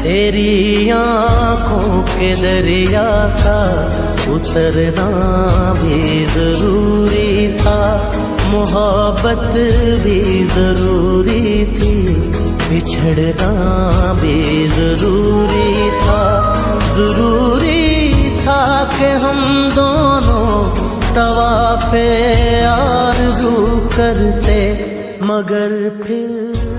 तेरी आँखों के दरिया का उतरना भी जरूरी था, मोहब्बत भी जरूरी थी, बिछड़ना भी जरूरी था। जरूरी था कि हम दोनों तवाफ़े आरज़ू करते, मगर फिर